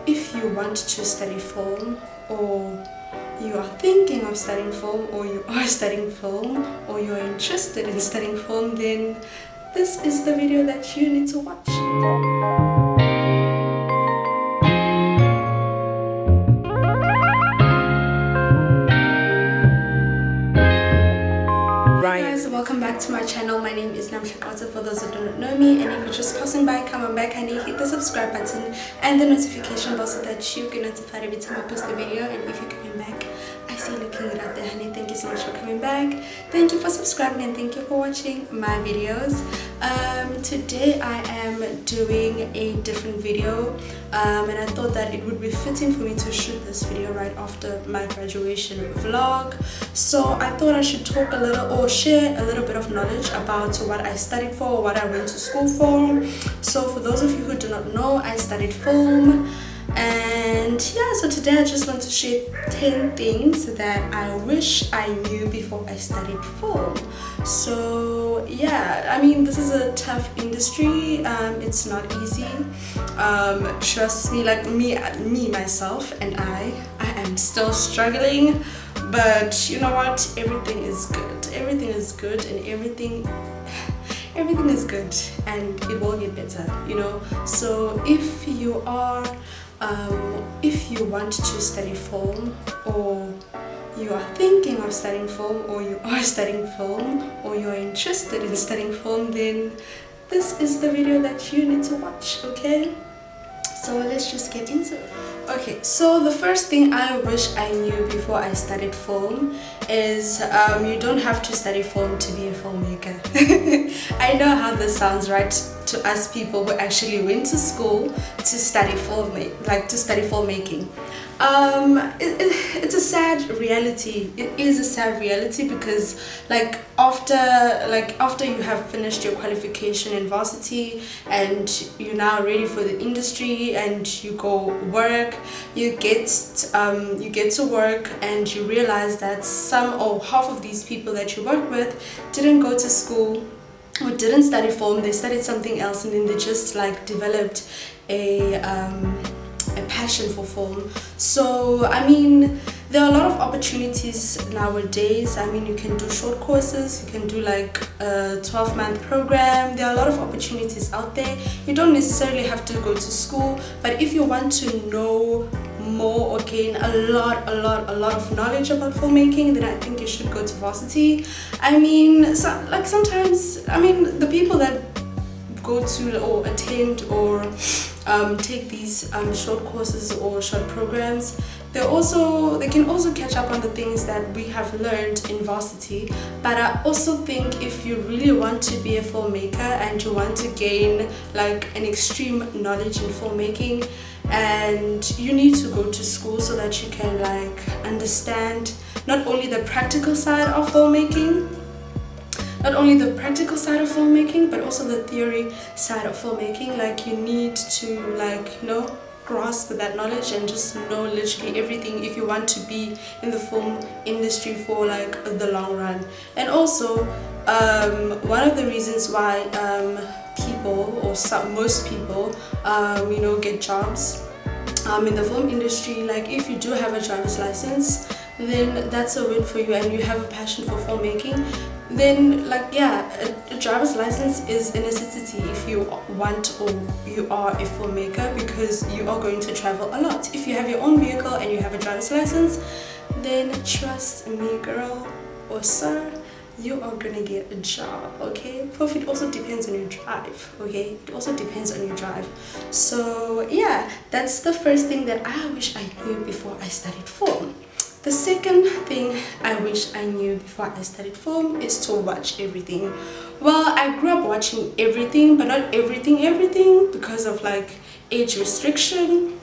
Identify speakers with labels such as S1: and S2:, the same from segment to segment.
S1: if you want to study film, or you are thinking of studying film, or you are studying film, or you're interested in studying film, then this is the video that you need to watch. Hey guys, welcome back to my channel. My name is Namshakata for those who don't know me, and if you're just passing by, come on back and hit the subscribe button and the notification bell so that you get notified every time I post a video. And if you're coming back, I see you looking it out there, honey. Thank you so much for coming back. Thank you for subscribing and thank you for watching my videos. Today I am doing a different video, and I thought that it would be fitting for me to shoot this video right after my graduation vlog. So I thought I should talk a little or share a little bit of knowledge about what I studied for, what I went to school for. So for those of you who do not know, I studied film. And yeah, so today I just want to share 10 things that I wish I knew before I studied film. So yeah, I mean, this is a tough industry. It's not easy. Trust me, like me myself and I am still struggling. But you know what? Everything is good. Everything is good, and everything is good, and it will get better. You know. So if you are if you want to study film, or you are thinking of studying film, or you are studying film, or you're interested in studying film, then this is the video that you need to watch, okay? So let's just get into it. Okay, so the first thing I wish I knew before I studied film is you don't have to study film to be a filmmaker. I know how this sounds, right, to us people who actually went to school to study filmmaking. It's a sad reality. It is a sad reality because after you have finished your qualification in varsity and you're now ready for the industry and you go work, you get to work and you realize that some or half of these people that you work with didn't go to school or didn't study film. They studied something else, and then they just developed a passion for film. So I mean, there are a lot of opportunities nowadays. I mean, you can do short courses, you can do a 12-month program. There are a lot of opportunities out there. You don't necessarily have to go to school, but if you want to know more or gain a lot of knowledge about filmmaking, then I think you should go to varsity. I mean, sometimes, I mean, the people that go to or attend or take these short courses or short programs, they can also catch up on the things that we have learned in varsity. But I also think if you really want to be a filmmaker and you want to gain an extreme knowledge in filmmaking, and you need to go to school so that you can understand not only the practical side of filmmaking, but also the theory side of filmmaking. You need to grasp that knowledge and just know literally everything if you want to be in the film industry for the long run. And also one of the reasons why people, or most people, get jobs in the film industry, if you do have a driver's license, then that's a win for you, and you have a passion for filmmaking, then a driver's license is a necessity if you want or you are a filmmaker, because you are going to travel a lot. If you have your own vehicle and you have a driver's license, then trust me, girl or sir, you are gonna get a job, okay? It also depends on your drive, okay? It also depends on your drive. So yeah, that's the first thing that I wish I knew before I studied film. The second thing I wish I knew before I studied film is to watch everything. Well, I grew up watching everything, but not everything because of age restriction.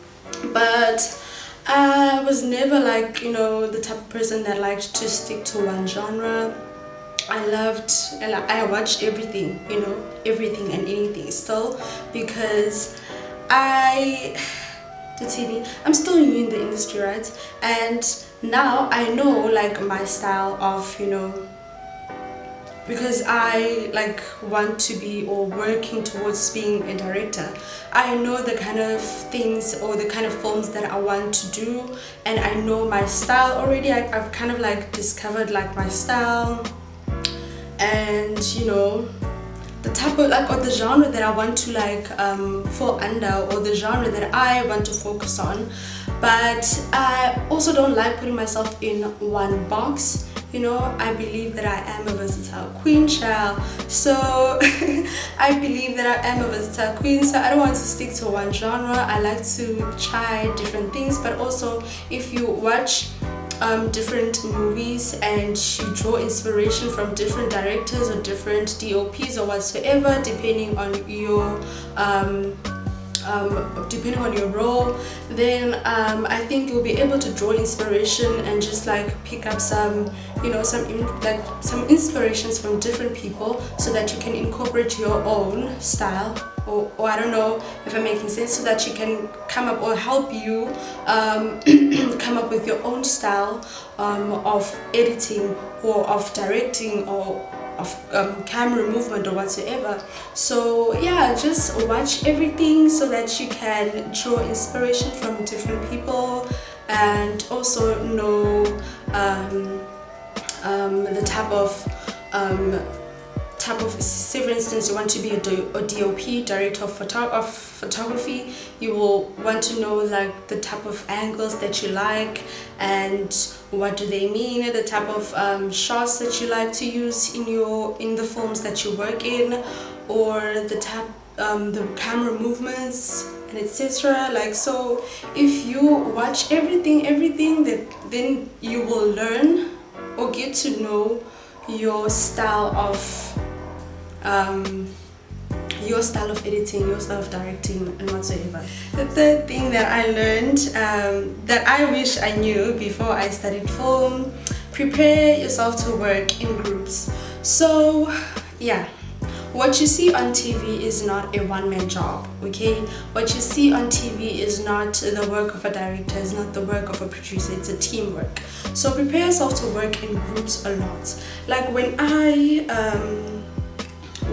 S1: But I was never the type of person that liked to stick to one genre. I watched everything, everything and anything still, because I'm still new in the industry, right? And now I know my style of because I like want to be or working towards being a director. I know the kind of things or the kind of films that I want to do, and I know my style already. I've kind of like discovered like my style, and you know, the type of like, or the genre that I want to like fall under, or the genre that I want to focus on. But I also don't like putting myself in one box. You know, I believe that I am a versatile queen, child. So I believe that I am a versatile queen, so I don't want to stick to one genre. I like to try different things. But also, if you watch different movies and you draw inspiration from different directors or different DOPs or whatsoever, depending on your role, then I think you'll be able to draw inspiration and just like pick up some, you know, some inspirations from different people, so that you can incorporate your own style, or I don't know if I'm making sense, so that you can come up or help you come up with your own style of editing or of directing or of camera movement or whatsoever. So yeah, just watch everything so that you can draw inspiration from different people, and also know the type of, say for instance, you want to be a DOP, director of photography. You will want to know like the type of angles that you like, and what do they mean, the type of shots that you like to use in the films that you work in, or the type the camera movements and etc. Like, so if you watch everything then you will learn or get to know your style of editing, your style of directing, and whatsoever. The third thing that I learned, that I wish I knew before I studied film: prepare yourself to work in groups. So yeah, what you see on TV is not a one-man job, okay? What you see on TV is not the work of a director, it's not the work of a producer, it's a teamwork. So prepare yourself to work in groups a lot. Like when I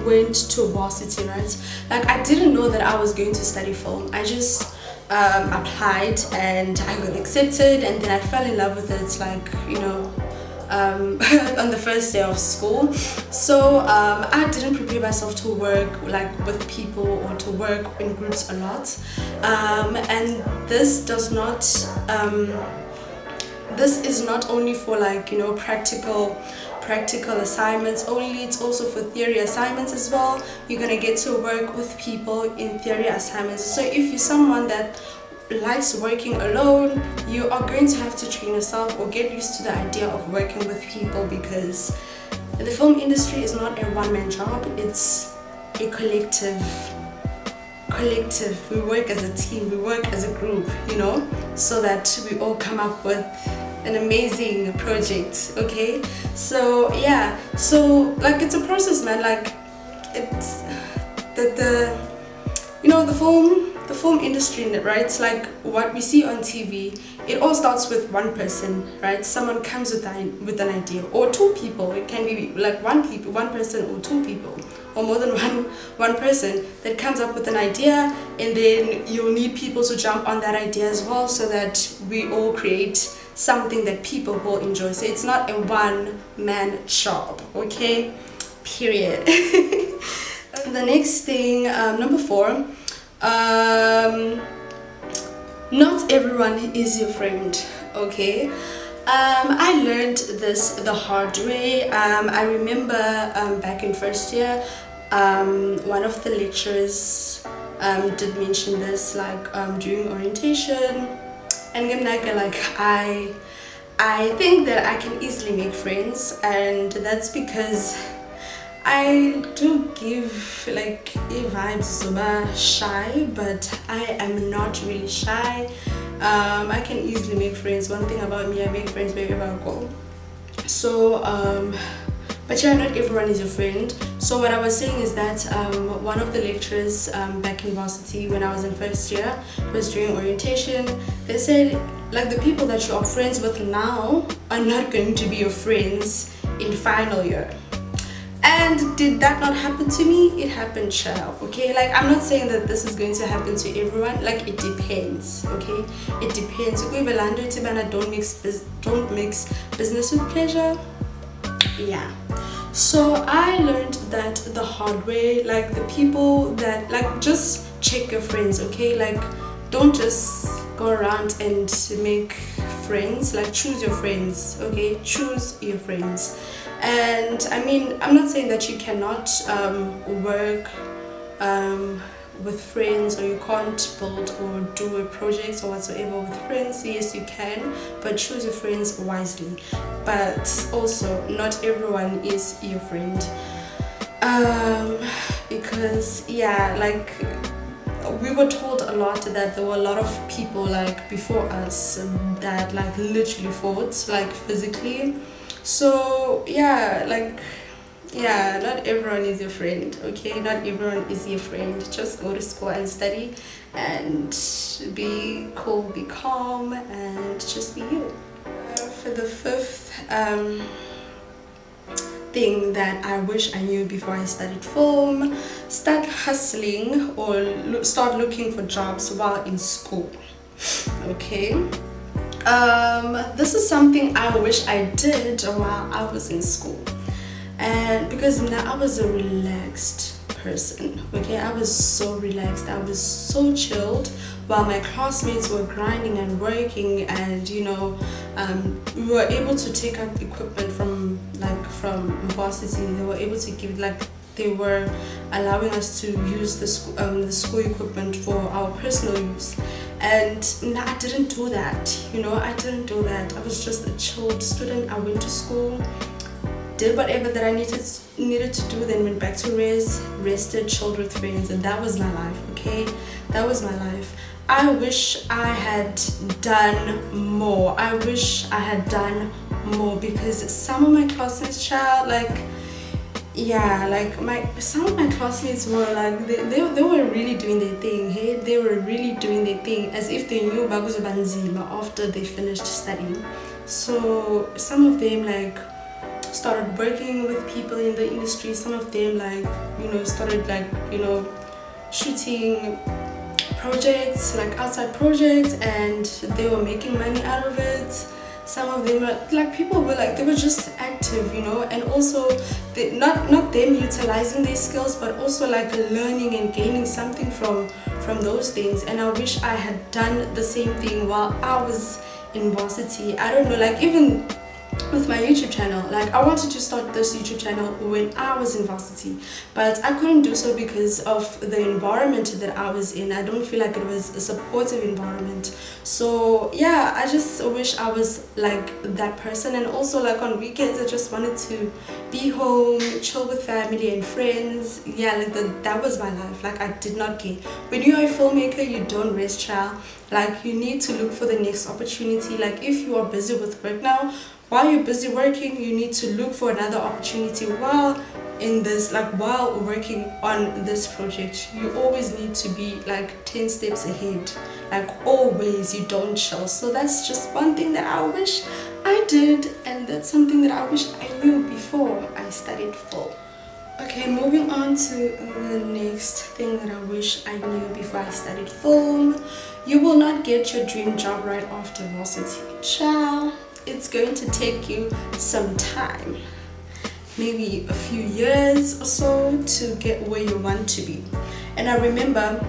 S1: went to varsity, right? Like, I didn't know that I was going to study film. I just applied and I got accepted, and then I fell in love with it, like, you know, on the first day of school. So I didn't prepare myself to work like with people or to work in groups a lot, and this is not only for, like, you know, practical assignments only, it's also for theory assignments as well. You're gonna get to work with people in theory assignments. So if you're someone that likes working alone, you are going to have to train yourself or get used to the idea of working with people, because the film industry is not a one-man job, it's a collective. We work as a team, we work as a group, you know, so that we all come up with an amazing project, okay? So yeah, so like, it's a process, man. Like, it's the film industry, right? It's like what we see on TV. It all starts with one person, right? Someone comes with an idea, or two people. It can be like one person, or two people, or more than one person that comes up with an idea, and then you'll need people to jump on that idea as well, so that we all create something that people will enjoy. So it's not a one-man job, okay? Period. The next thing, number 4, not everyone is your friend, okay? I learned this the hard way. I remember back in first year, one of the lecturers did mention this, like, during orientation, and like, I think that I can easily make friends, and that's because I do give like a vibe super shy, but I am not really shy. I can easily make friends. One thing about me, I make friends wherever I go. So but yeah, not everyone is your friend. So what I was saying is that one of the lecturers back in varsity, when I was in first year, it was during orientation, they said, like, the people that you are friends with now are not going to be your friends in final year. And did that not happen to me? It happened, child. Okay, like I'm not saying that this is going to happen to everyone. Like it depends. Okay, it depends. Don't mix business with pleasure. Yeah. So I learned that the hard way. Like the people that like, just check your friends. Okay, like don't just go around and make friends. Like choose your friends. Okay, choose your friends. And I mean, I'm not saying that you cannot work with friends, or you can't build or do a project or whatsoever with friends. Yes, you can, but choose your friends wisely. But also, not everyone is your friend, because yeah, like we were told a lot that there were a lot of people like before us that like literally fought like physically. So yeah, like yeah, not everyone is your friend. Okay, not everyone is your friend. Just go to school and study and be cool, be calm, and just be you. For the fifth thing that I wish I knew before I studied film: start hustling or start looking for jobs while in school. Okay, this is something I wish I did while I was in school, and because now I was a relaxed person. Okay, I was so relaxed, I was so chilled while my classmates were grinding and working, and you know, we were able to take out equipment from varsity. They were able to give, like, they were allowing us to use the school equipment for our personal use. And no, I didn't do that. You know, I didn't do that. I was just a chilled student. I went to school, did whatever that I needed to do, then went back to rested, chilled with friends, and that was my life. Okay, that was my life. I wish I had done more. I wish I had done more, because some of my classmates, child, like, yeah, like some of my classmates were like, they were really doing their thing. Hey, they were really doing their thing as if they knew bakuzobanzima after they finished studying. So some of them like started working with people in the industry. Some of them, like, you know, started like, you know, shooting projects, like outside projects, and they were making money out of it. Some of them were like, people were like, they were just active, you know, and also they, not them utilizing their skills, but also like learning and gaining something from those things. And I wish I had done the same thing while I was in varsity. I don't know, like even with my YouTube channel, like I wanted to start this YouTube channel when I was in varsity, but I couldn't do so because of the environment that I was in. I don't feel like it was a supportive environment. So yeah, I just wish I was like that person. And also, like on weekends, I just wanted to be home, chill with family and friends. Yeah, like that was my life. Like I did not care. When you're a filmmaker, you don't rest, child. Like you need to look for the next opportunity. Like if you are busy with work now, while you're busy working, you need to look for another opportunity while in this, like while working on this project. You always need to be like 10 steps ahead, like always. You don't chill. So that's just one thing that I wish I did, and that's something that I wish I knew before I studied film. Okay, moving on to the next thing that I wish I knew before I studied film: you will not get your dream job right after varsity. Ciao. It's going to take you some time, maybe a few years or so, to get where you want to be. And I remember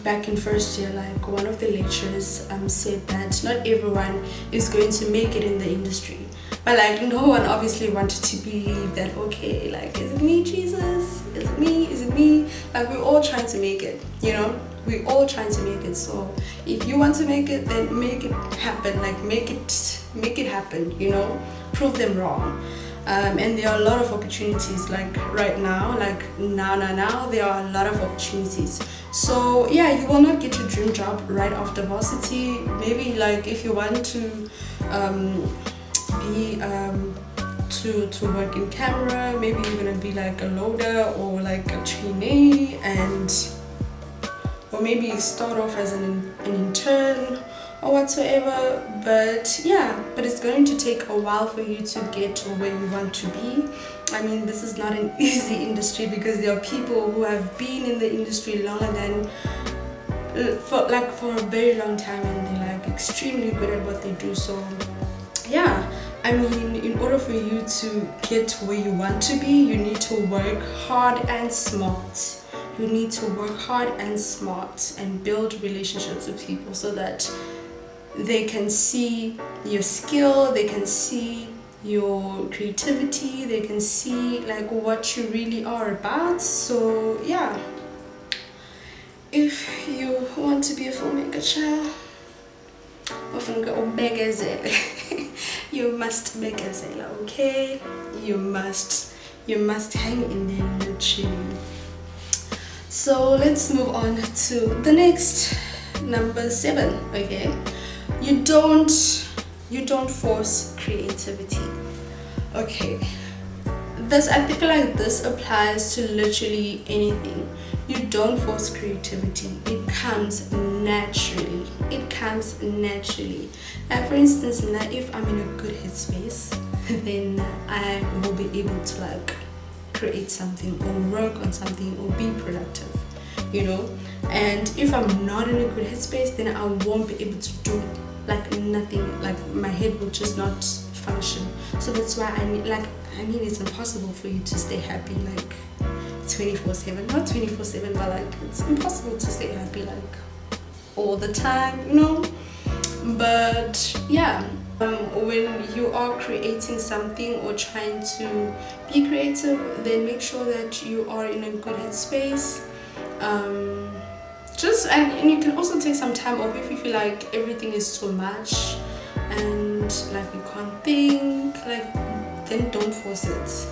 S1: back in first year, like one of the lecturers said that not everyone is going to make it in the industry. But like no one obviously wanted to believe that, okay, like, is it me, Jesus? Is it me? Is it me? Like we're all trying to make it, you know? We're all trying to make it. So if you want to make it, then make it happen. Like make it happen, you know? Prove them wrong. And there are a lot of opportunities, like right now, like now there are a lot of opportunities. So yeah, you will not get your dream job right after varsity. Maybe like if you want to be to work in camera, maybe you're gonna be like a loader or like a trainee, or maybe start off as an intern or whatsoever. But yeah, but it's going to take a while for you to get to where you want to be. I mean, this is not an easy industry, because there are people who have been in the industry longer than for a very long time, and they're like extremely good at what they do. So yeah, I mean, in order for you to get where you want to be, you need to work hard and smart. You need to work hard and smart and build relationships with people, so that they can see your skill, they can see your creativity, they can see like what you really are about. So yeah, if you want to be a filmmaker, child, you must begazela, okay? You must hang in there, literally. So let's move on to the next, number 7. Okay, you don't force creativity. Okay, I feel like this applies to literally anything. You don't force creativity. It comes naturally. Like, for instance, now if I'm in a good headspace, then I will be able to like create something or work on something or be productive, you know. And if I'm not in a good headspace, then I won't be able to do like nothing. Like, my head will just not function. So that's why I mean it's impossible for you to stay happy like 24/7. Not 24/7, but like it's impossible to stay happy like all the time, you know. But yeah, when you are creating something or trying to be creative, then make sure that you are in a good headspace. And you can also take some time off if you feel like everything is too much and like you can't think, like, then don't force it.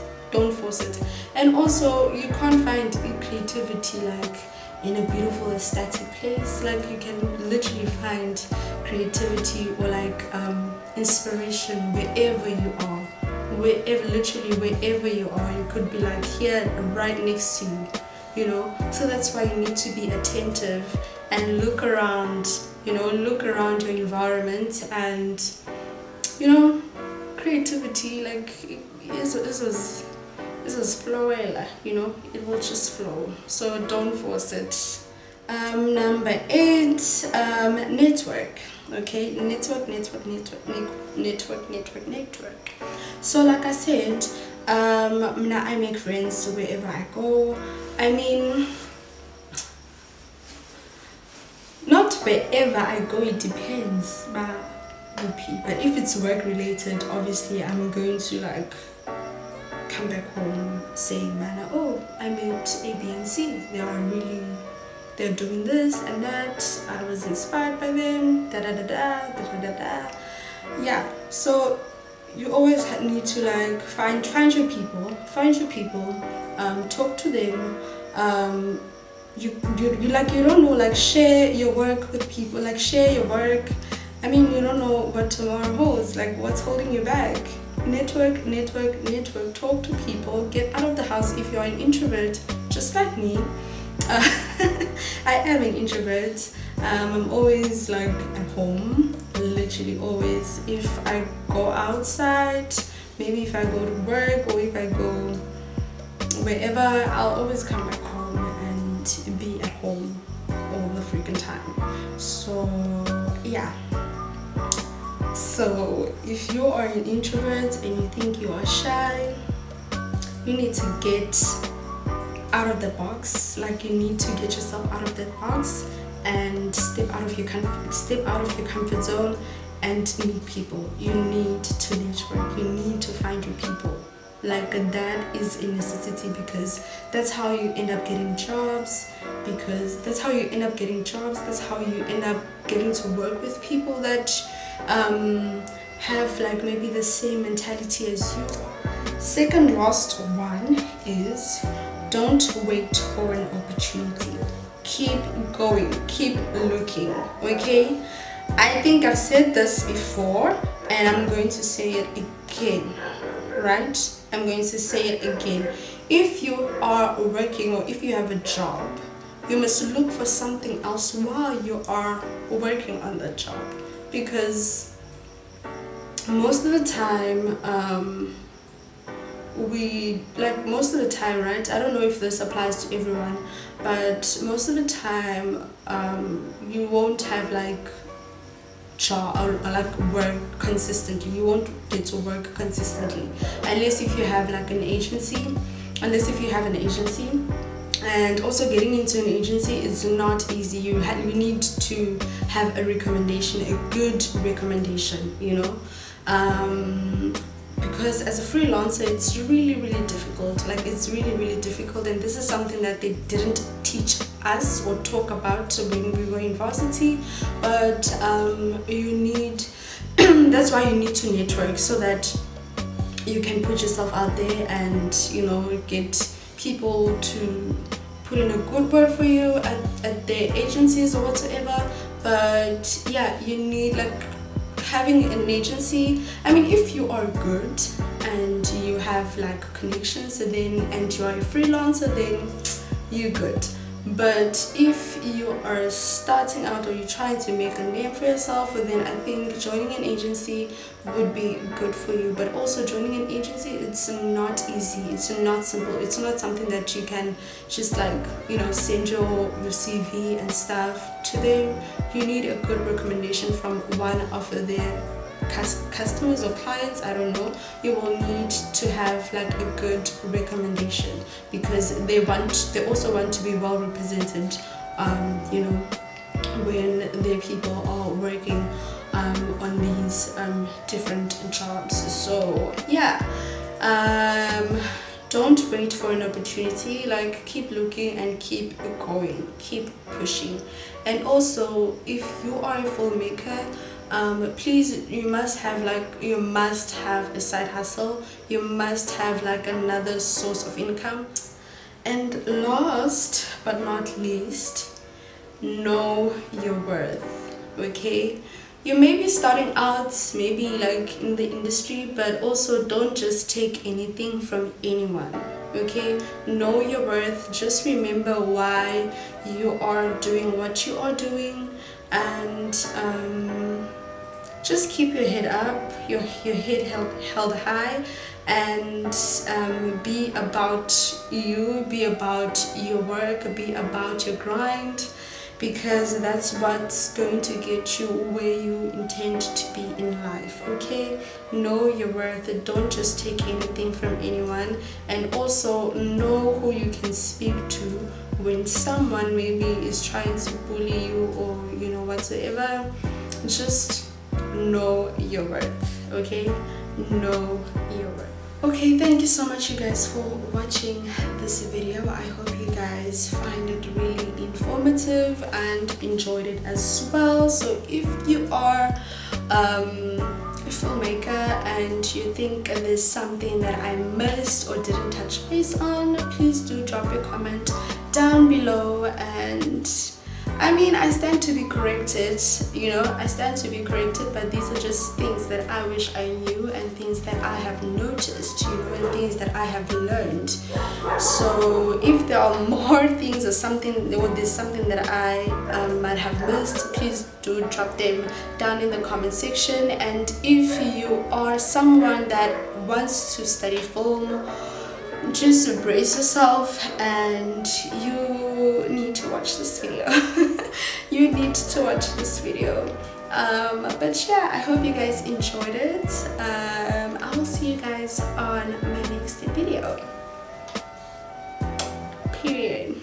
S1: And also, you can't find creativity like in a beautiful aesthetic place. Like, you can literally find creativity or like inspiration wherever you are. Wherever you are. You could be like here right next to you, you know. So that's why you need to be attentive and look around your environment. And you know, creativity, like, this is flowing, you know, it will just flow. So don't force it. Number 8, network. Okay, network. So like I said, I make friends wherever I go. I mean, not wherever I go, it depends, but if it's work related, obviously I'm going to like come back home saying, man, oh, I met A, B, and C. They're doing this and that. I was inspired by them. Yeah. So you always need to like find your people. Talk to them. You don't know, like, share your work with people. Like, share your work. I mean, you don't know what tomorrow holds. Like, what's holding you back? Network. Talk to people. Get out of the house if you're an introvert, just like me. I am an introvert. I'm always like at home, literally always. If I go outside, maybe if I go to work or if I go wherever, I'll always come back home and be at home all the freaking time. So yeah. So if you are an introvert and you think you are shy, you need to get out of the box. Like, you need to get yourself out of that box and step out of your comfort zone and meet people. You need to network. You need to find your people. Like, that is a necessity, because that's how you end up getting jobs. That's how you end up getting to work with people that have like maybe the same mentality as you. Second last one is, don't wait for an opportunity. Keep going, keep looking. Okay, I think I've said this before and I'm going to say it again, right? I'm going to say it again. If you are working or if you have a job, you must look for something else while you are working on that job. because most of the time right, I don't know if this applies to everyone, but most of the time you won't have like job or like work consistently. You won't get to work consistently unless if you have like an agency, and also getting into an agency is not easy. You need to have a recommendation, a good recommendation, you know, because as a freelancer it's really difficult. Like it's really difficult, and this is something that they didn't teach us or talk about when we were in varsity, but you need that's why you need to network, so that you can put yourself out there and, you know, get people to put in a good word for you at their agencies or whatsoever. But yeah, you need like having an agency. I mean, if you are good and you have like connections, and you are a freelancer, then you're good. But if you are starting out or you're trying to make a name for yourself, then I think joining an agency would be good for you. But also joining an agency, it's not easy, it's not simple, it's not something that you can just like, you know, send your CV and stuff to them. You need a good recommendation from one of their customers or clients, I don't know. You will need to have like a good recommendation, because they also want to be well represented, you know, when their people are working on these different jobs. So yeah, don't wait for an opportunity. Like, keep looking and keep going, keep pushing. And also, if you are a filmmaker, please, you must have a side hustle. You must have like another source of income. And last but not least, know your worth. Okay, you may be starting out maybe like in the industry, but also don't just take anything from anyone. Okay, know your worth. Just remember why you are doing what you are doing, and just keep your head up, your head held high, and be about you, be about your work, be about your grind, because that's what's going to get you where you intend to be in life. Okay, know your worth. Don't just take anything from anyone, and also know who you can speak to when someone maybe is trying to bully you, or you know, whatsoever. Just know your worth. Okay, know your worth. Okay, thank you so much, you guys, for watching this video. I hope you guys find it really informative and enjoyed it as well. So if you are a filmmaker and you think there's something that I missed or didn't touch base on, please do drop your comment down below. And I mean, I stand to be corrected, you know, but these are just things that I wish I knew, and things that I have noticed, you know, and things that I have learned. So if there are more things or something, or there's something that I might have missed, please do drop them down in the comment section. And if you are someone that wants to study film, just brace yourself, and you need to watch this video. You need to watch this video. But yeah, I hope you guys enjoyed it. I will see you guys on my next video. Period.